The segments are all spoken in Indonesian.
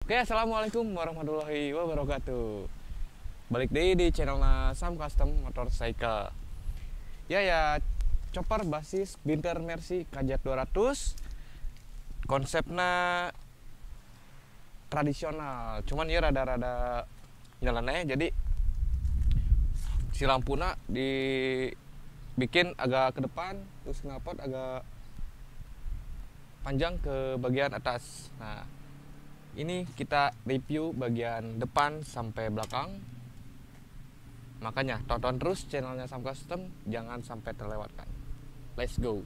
Oke, assalamualaikum warahmatullahi wabarakatuh. Balik deh di channelnya Sam Custom Motorcycle. Ya, chopper basis Binter Mercy KZ 200. Konsepnya tradisional, cuman ya rada-rada nyeleneh, jadi si lampuna dibikin agak ke depan, terus knalpot agak panjang ke bagian atas. Nah, ini kita review bagian depan sampai belakang. Makanya tonton terus channelnya Sam Custom, jangan sampai terlewatkan. Let's go.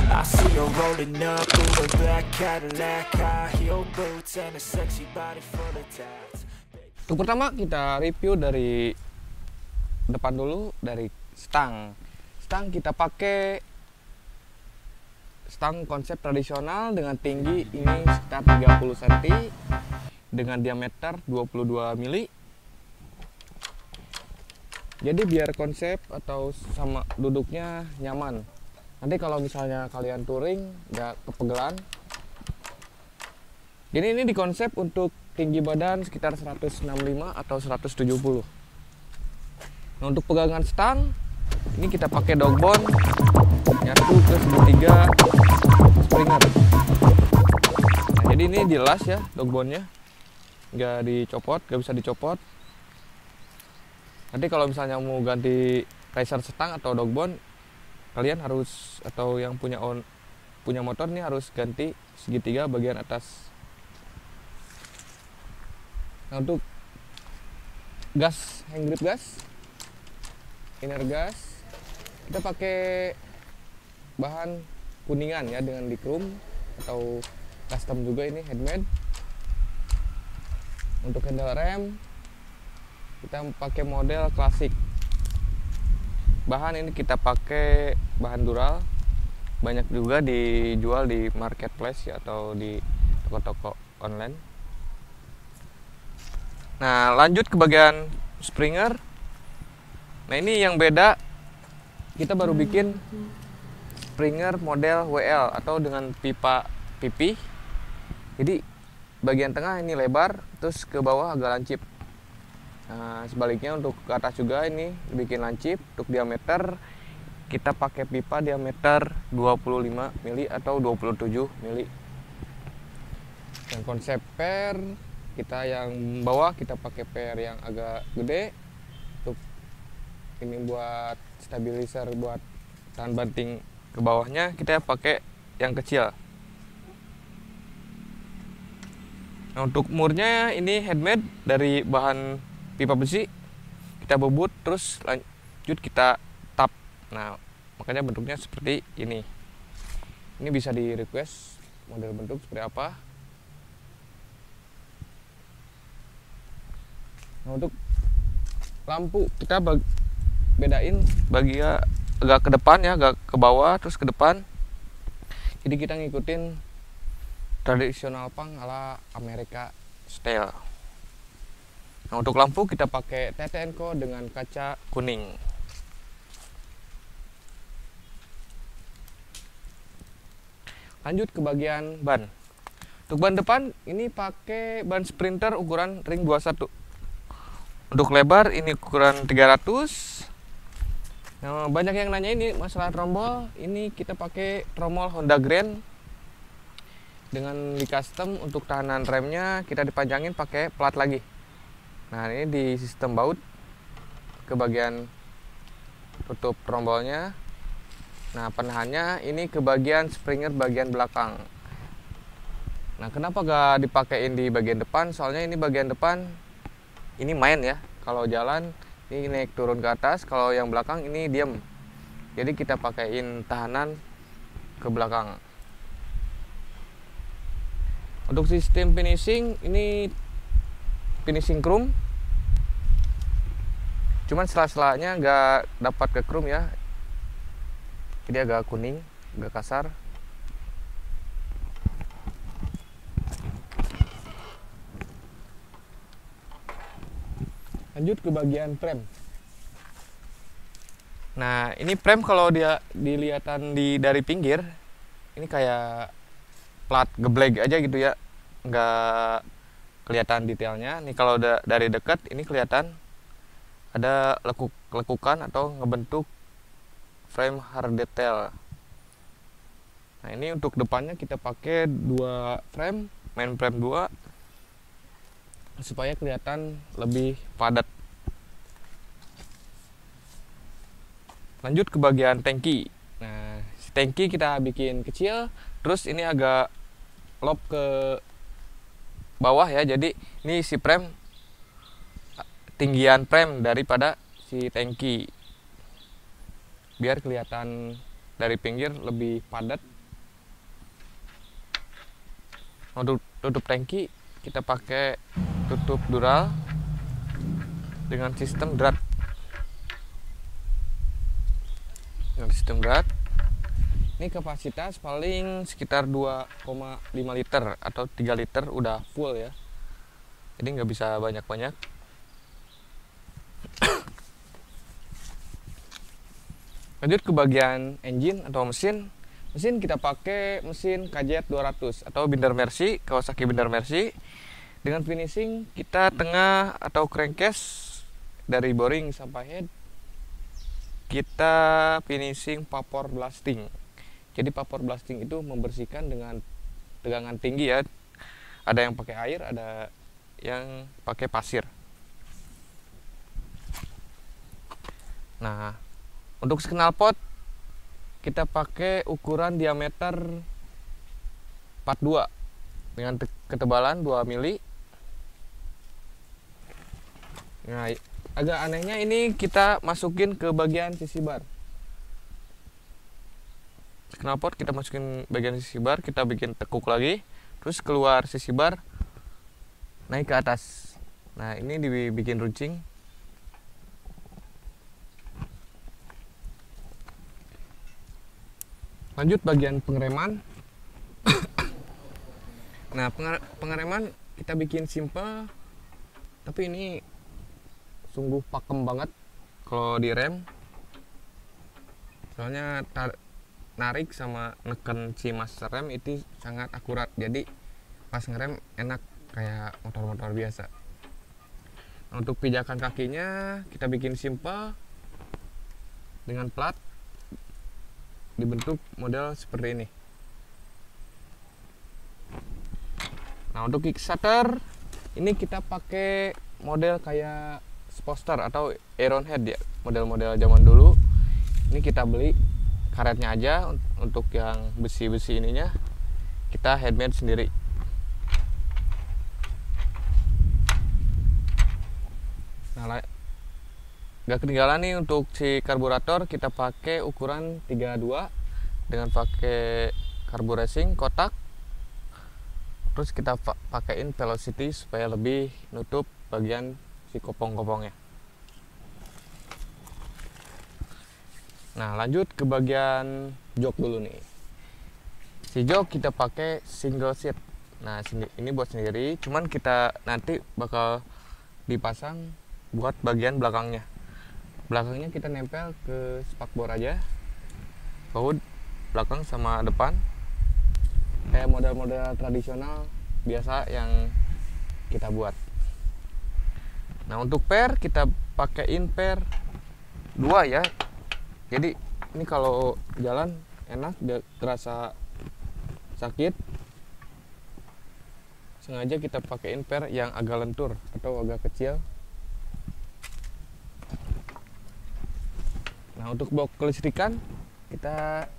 I see her rolling up in a black Cadillac, high heel boots and a sexy body full of tats. Untuk pertama kita review dari depan dulu, dari stang. Stang kita pakai stang konsep tradisional dengan tinggi ini sekitar 30 cm dengan diameter 22 mili. Jadi biar konsep atau sama duduknya nyaman. Nanti kalau misalnya kalian touring nggak kepegelan. Jadi ini dikonsep untuk tinggi badan sekitar 165 atau 170. Nah, untuk pegangan stang ini kita pakai dogbone nyatu ke segitiga Springer. Nah, jadi ini jelas ya dogbone-nya, nggak dicopot, nggak bisa dicopot. Nanti kalau misalnya mau ganti racer stang atau dogbone, kalian harus, atau yang punya motor nih, harus ganti segitiga bagian atas. Nah, untuk gas, hand grip gas, inner gas, kita pakai bahan kuningan ya, dengan di chrome atau custom juga, ini handmade. Untuk handle rem kita pakai model klasik. Bahan ini kita pakai bahan dural, banyak juga dijual di marketplace ya, atau di toko-toko online. Nah, lanjut ke bagian Springer. Nah, ini yang beda, kita baru bikin Springer model WL atau dengan pipa pipi. Jadi bagian tengah ini lebar, terus ke bawah agak lancip. Nah, sebaliknya untuk ke atas juga ini dibikin lancip. Untuk diameter kita pakai pipa diameter 25 mili atau 27 mili. Yang konsep per kita yang bawah kita pakai per yang agak gede. Untuk ini buat stabilizer, buat tahan banting ke bawahnya kita pakai yang kecil. Nah, untuk murnya ini handmade dari bahan pipa besi, kita bobot terus lanjut kita tap. Nah, makanya bentuknya seperti ini. Ini bisa di request model bentuk seperti apa. Nah, untuk lampu kita bedain bagian agak ke depan ya, agak ke bawah terus ke depan. Jadi kita ngikutin tradisional punk ala Amerika style. Nah, untuk lampu kita pakai TTNco dengan kaca kuning. Lanjut ke bagian ban. Untuk ban depan ini pakai ban Sprinter ukuran ring 21. Untuk lebar ini ukuran 300. Nah, banyak yang nanya ini masalah trombol. Ini kita pakai tromol Honda Grand dengan di custom. Untuk tahanan remnya kita dipanjangin pakai plat lagi. Nah, ini di sistem baut ke bagian tutup trombolnya. Nah, penahannya ini ke bagian Springer bagian belakang. Nah, kenapa gak dipakein di bagian depan? Soalnya ini bagian depan ini main ya. Kalau jalan ini naik turun ke atas, kalau yang belakang ini diam. Jadi kita pakein tahanan ke belakang. Untuk sistem finishing ini finishing chrome, cuman sela-selanya nggak dapat ke chrome ya, jadi agak kuning, agak kasar. Lanjut ke bagian frame. Nah, ini frame kalau dia dilihatan dari pinggir, ini kayak plat geblek aja gitu ya, nggak kelihatan detailnya. Nih kalau dari dekat ini kelihatan ada lekukan atau ngebentuk frame hard detail. Nah, ini untuk depannya kita pakai 2 frame, main frame 2 supaya kelihatan lebih padat. Lanjut ke bagian tangki. Nah, si tangki kita bikin kecil, terus ini agak lob ke bawah ya. Jadi ini si frame, tinggian frame daripada si tangki, biar kelihatan dari pinggir lebih padat. Untuk tutup tangki kita pakai tutup dural dengan sistem drat. Ini kapasitas paling sekitar 2,5 liter atau 3 liter udah full ya, jadi nggak bisa banyak-banyak. Lanjut ke bagian engine atau mesin. Kita pakai mesin KZ 200 atau Binder Mercy, Kawasaki Binder Mercy. Dengan finishing kita tengah atau crankcase dari boring sampai head kita finishing vapor blasting. Jadi vapor blasting itu membersihkan dengan tegangan tinggi ya. Ada yang pakai air, ada yang pakai pasir. Nah, untuk knalpot kita pakai ukuran diameter 42 dengan ketebalan 2 mili. Nah, agak anehnya ini kita masukin ke bagian sisi bar. Knalpot kita masukin bagian sisi bar, kita bikin tekuk lagi, terus keluar sisi bar, naik ke atas. Nah, ini dibikin runcing. Lanjut bagian pengereman. Nah, pengereman kita bikin simple, tapi ini sungguh pakem banget kalau direm. Soalnya narik sama neken si master rem itu sangat akurat, jadi pas ngerem enak kayak motor-motor biasa. Nah, untuk pijakan kakinya kita bikin simple dengan plat dibentuk model seperti ini. Nah, untuk kickstarter ini kita pakai model kayak Sposter atau Iron Head ya, model-model zaman dulu. Ini kita beli karetnya aja, untuk yang besi-besi ininya kita handmade sendiri. Nah, gak ketinggalan nih untuk si karburator kita pakai ukuran 32 dengan pakai carbo racing kotak. Terus kita pakaiin velocity supaya lebih nutup bagian si kopong-kopongnya. Nah, lanjut ke bagian jok dulu nih. Si jok kita pakai single seat. Nah, ini buat sendiri, cuman kita nanti bakal dipasang buat bagian belakangnya. Belakangnya kita nempel ke spakbor aja, baut belakang sama depan, kayak model-model tradisional biasa yang kita buat. Nah, untuk per kita pakaiin per 2 ya, jadi ini kalau jalan enak, gak terasa sakit. Sengaja kita pakaiin per yang agak lentur atau agak kecil. Nah, untuk box kelistrikan kita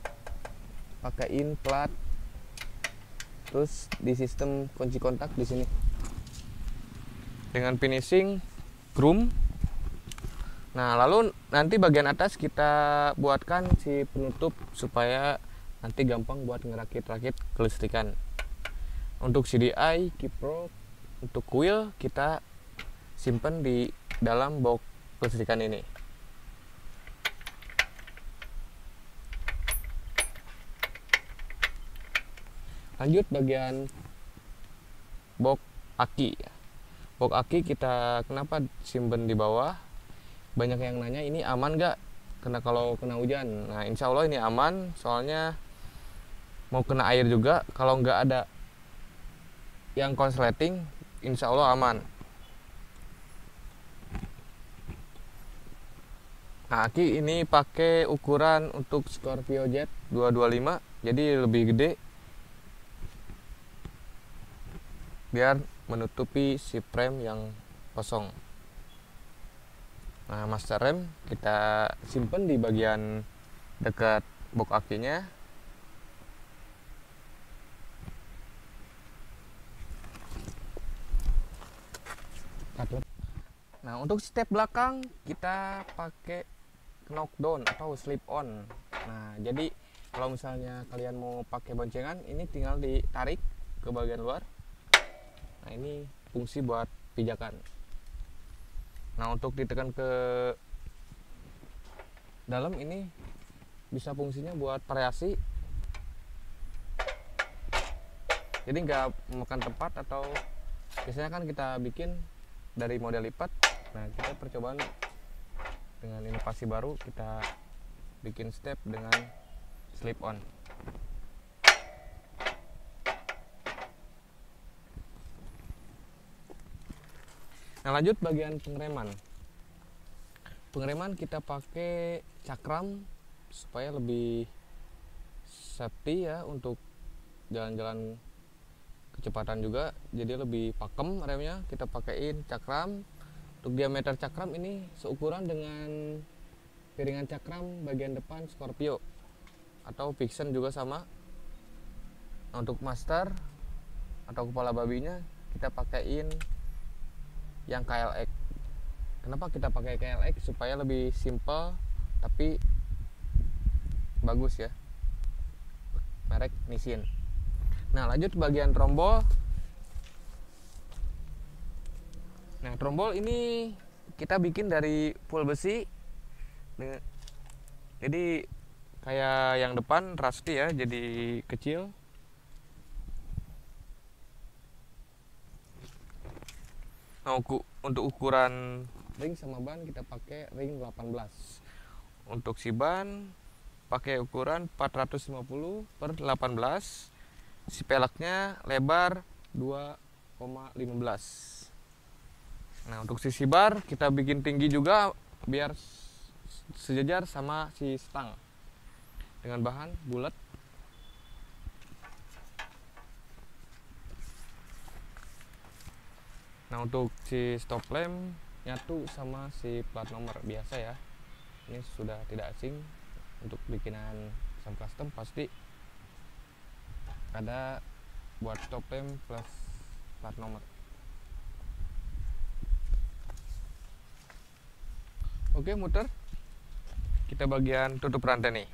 pakaiin plat, terus di sistem kunci kontak di sini dengan finishing chrome. Nah, lalu nanti bagian atas kita buatkan si penutup supaya nanti gampang buat ngerakit-rakit kelistrikan. Untuk CDI, keyprobe, untuk coil kita simpan di dalam box kelistrikan ini. Lanjut bagian box aki. Box aki kita kenapa simpen di bawah? Banyak yang nanya ini aman gak kena kalau kena hujan. Nah insya Allah ini aman, soalnya mau kena air juga, kalau nggak ada yang konsleting insya Allah aman. Nah aki ini pakai ukuran untuk Scorpio Jet 225, jadi lebih gede biar menutupi si frame yang kosong. Nah master rem kita simpen di bagian dekat box akinya. Nah untuk step belakang kita pakai knockdown atau slip on. Nah jadi kalau misalnya kalian mau pakai boncengan, ini tinggal ditarik ke bagian luar. Nah ini fungsi buat pijakan. Nah untuk ditekan ke dalam ini bisa fungsinya buat variasi, jadi nggak memakan tempat. Atau biasanya kan kita bikin dari model lipat. Nah kita percobaan dengan inovasi baru, kita bikin step dengan slip on. Nah lanjut bagian pengereman. Pengereman kita pakai cakram supaya lebih safety ya, untuk jalan-jalan kecepatan juga, jadi lebih pakem remnya. Kita pakaiin cakram. Untuk diameter cakram ini seukuran dengan piringan cakram bagian depan Scorpio atau Vixen juga sama. Nah, untuk master atau kepala babinya kita pakaiin yang KLX. Kenapa kita pakai KLX? Supaya lebih simple tapi bagus ya, merek Nissin. Nah lanjut bagian trombol. Nah trombol ini kita bikin dari full besi, jadi kayak yang depan rusty ya, jadi kecil. Nah untuk ukuran ring sama ban kita pakai ring 18. Untuk si ban pakai ukuran 450 per 18. Si peleknya lebar 2,15. Nah untuk sisi bar kita bikin tinggi juga biar sejajar sama si stang, dengan bahan bulat. Nah untuk si stop lamp nyatu sama si plat nomor biasa ya, ini sudah tidak asing. Untuk bikinan sam custom pasti ada buat stop lamp plus plat nomor. Oke muter, kita bagian tutup rantai nih.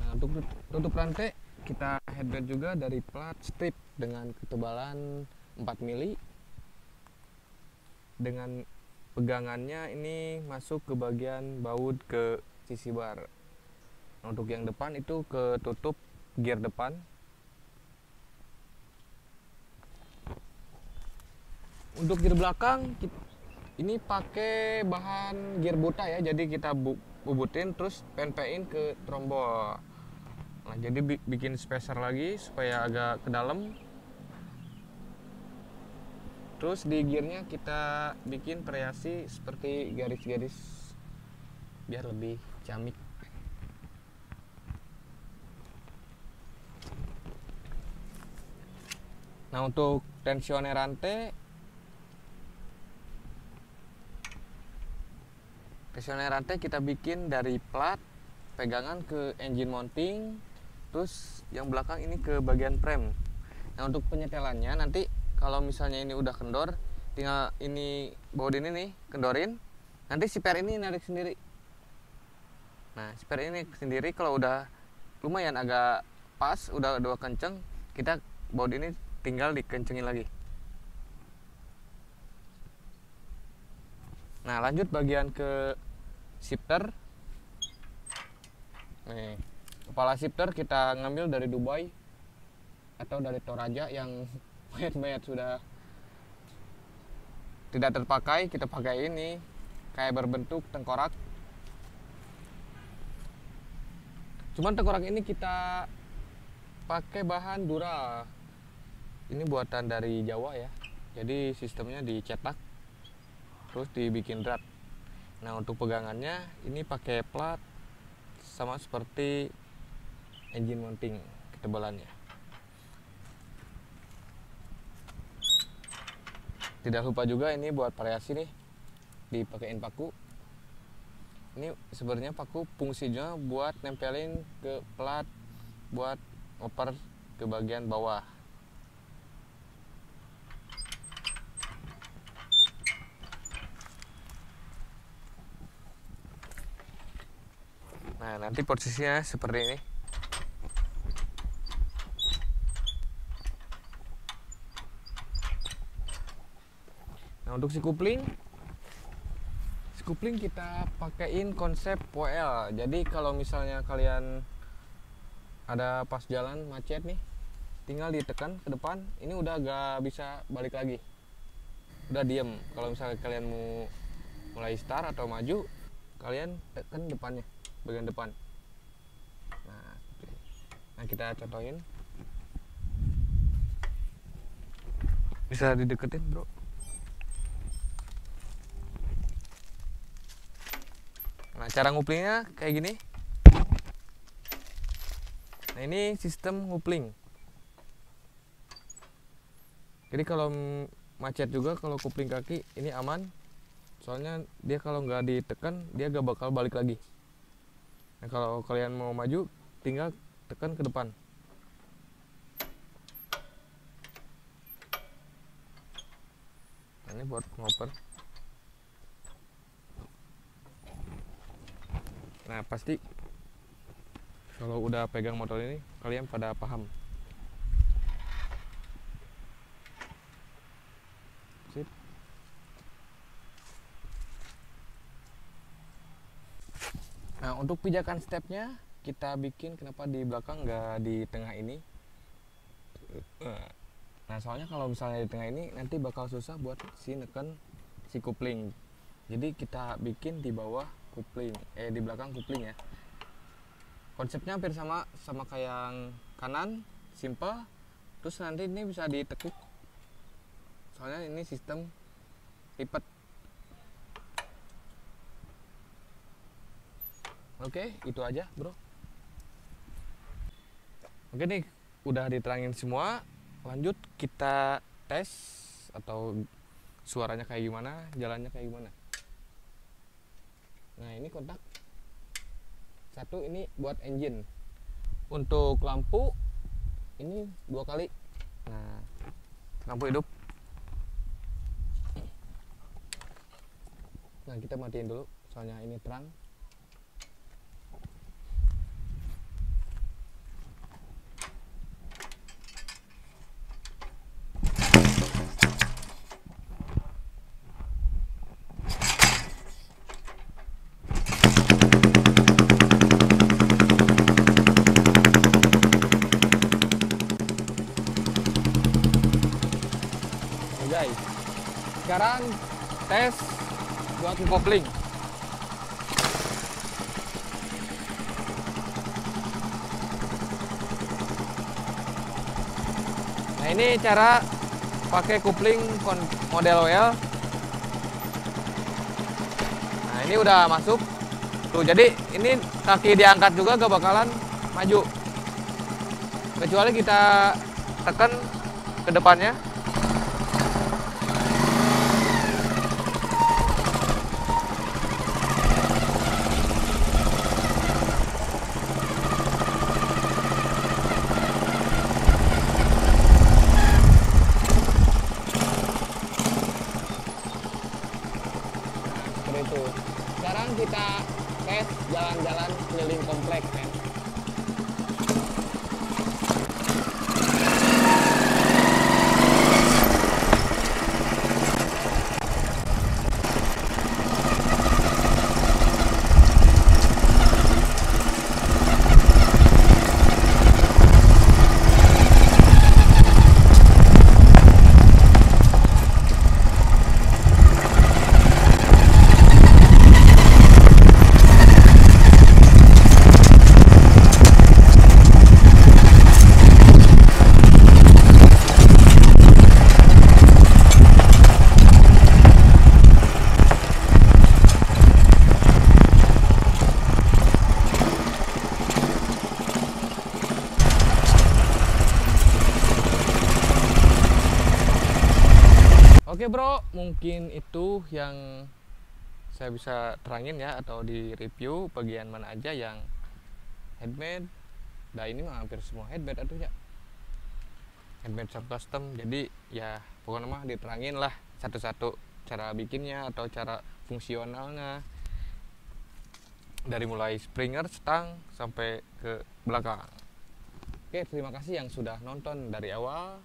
Nah untuk tutup rantai kita headband juga dari plat strip dengan ketebalan 4 mili. Dengan pegangannya ini masuk ke bagian baut ke sisi bar. Nah, untuk yang depan itu ke tutup gear depan. Untuk gear belakang ini pakai bahan gear buta ya, jadi kita bubutin terus penpein ke trombol. Nah jadi bikin spacer lagi supaya agak ke dalam. Terus di gearnya kita bikin variasi seperti garis-garis biar lebih ciamik. Nah untuk tensioner rantai, kita bikin dari plat, pegangan ke engine mounting, terus yang belakang ini ke bagian frame. Nah untuk penyetelannya nanti kalau misalnya ini udah kendor, tinggal ini baut ini nih kendorin, nanti spare ini narik sendiri. Nah spare ini sendiri kalau udah lumayan agak pas, udah kenceng, kita baut ini tinggal dikencengin lagi. Nah lanjut bagian ke shifter. Nih, kepala shifter kita ngambil dari Dubai. atau dari Toraja yang mayat-mayat sudah tidak terpakai, kita pakai ini kayak berbentuk tengkorak. Cuman tengkorak ini kita pakai bahan Dura. Ini buatan dari Jawa ya. Jadi sistemnya dicetak terus dibikin drat. Nah, untuk pegangannya ini pakai plat sama seperti engine mounting ketebalannya. Tidak lupa juga ini buat variasi nih, dipakein paku. Ini sebenarnya paku fungsinya buat nempelin ke plat, buat ngoper ke bagian bawah. Nah, nanti posisinya seperti ini. Nah, untuk si kupling kita pakaiin konsep WL. Jadi kalau misalnya kalian ada pas jalan macet nih, tinggal ditekan ke depan, ini udah gak bisa balik lagi, udah diem. Kalau misalnya kalian mau mulai start atau maju, kalian tekan depannya, bagian depan. Nah, kita contohin, bisa dideketin bro. Nah, cara nguplingnya kayak gini. Nah, ini sistem ngupling. Jadi kalau macet juga, kalau kupling kaki ini aman. Soalnya dia kalau nggak ditekan, dia gak bakal balik lagi. Nah, kalau kalian mau maju, tinggal tekan ke depan. Nah, ini buat ngoper. Nah, pasti kalau udah pegang motor ini kalian pada paham. Sip. Nah, untuk pijakan stepnya kita bikin kenapa di belakang nggak di tengah ini. Nah, soalnya kalau misalnya di tengah ini nanti bakal susah buat si neken si kupling. Jadi kita bikin di bawah kupling, di belakang kupling ya. Konsepnya hampir sama kayak yang kanan, simple. Terus nanti ini bisa ditekuk. Soalnya ini sistem lipat. Oke, itu aja, bro. Oke nih, udah diterangin semua. Lanjut kita tes atau suaranya kayak gimana, jalannya kayak gimana. Nah, ini kontak satu, ini buat engine. Untuk lampu ini 2 kali. Nah, lampu hidup. Nah, kita matiin dulu soalnya ini terang. Guys, sekarang tes buat kopling. Nah, ini cara pakai kopling model WL. Nah, ini udah masuk tuh, jadi ini kaki diangkat juga gak bakalan maju kecuali kita tekan ke depannya. Itu. Sekarang kita tes jalan-jalan keliling komplek, men. Oke bro, mungkin itu yang saya bisa terangin ya, atau di review bagian mana aja yang handmade. Nah ini mah hampir semua handmade atuh ya, handmade shop custom. Jadi ya pokoknya mah diterangin lah satu-satu cara bikinnya atau cara fungsionalnya, dari mulai springer, stang sampai ke belakang. Oke, terima kasih yang sudah nonton dari awal.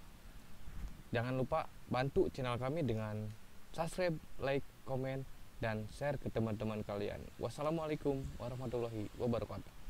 Jangan lupa bantu channel kami dengan subscribe, like, komen, dan share ke teman-teman kalian. Wassalamualaikum warahmatullahi wabarakatuh.